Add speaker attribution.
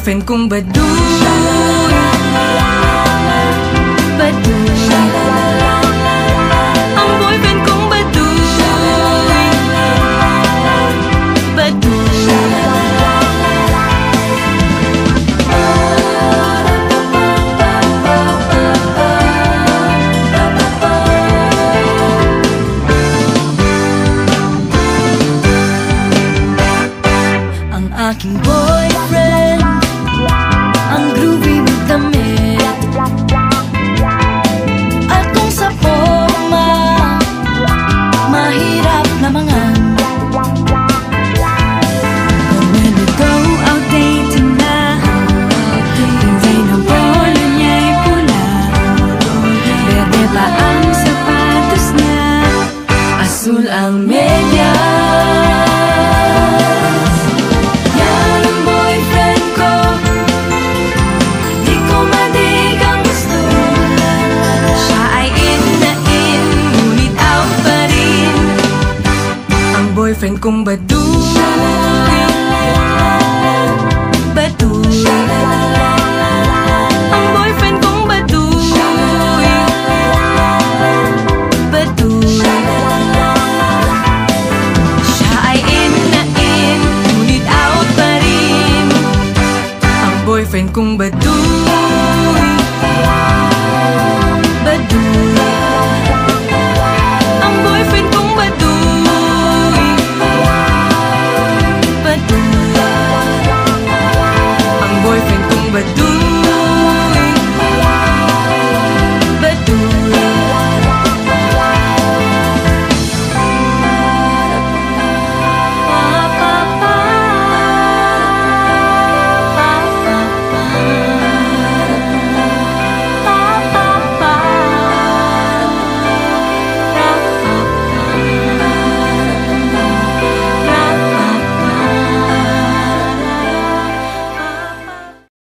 Speaker 1: boyfriend kong baduy. Baduy. Ang boyfriend kong baduy. Baduy. Ang aking boyfriend, ang groovy with damit, at kung sa forma, mahirap na mangan. When we go out dating na, hindi ng polo niya'y pula, berde pa ang sapatos niya, asul ang medyas. Boyfriend kong baduy.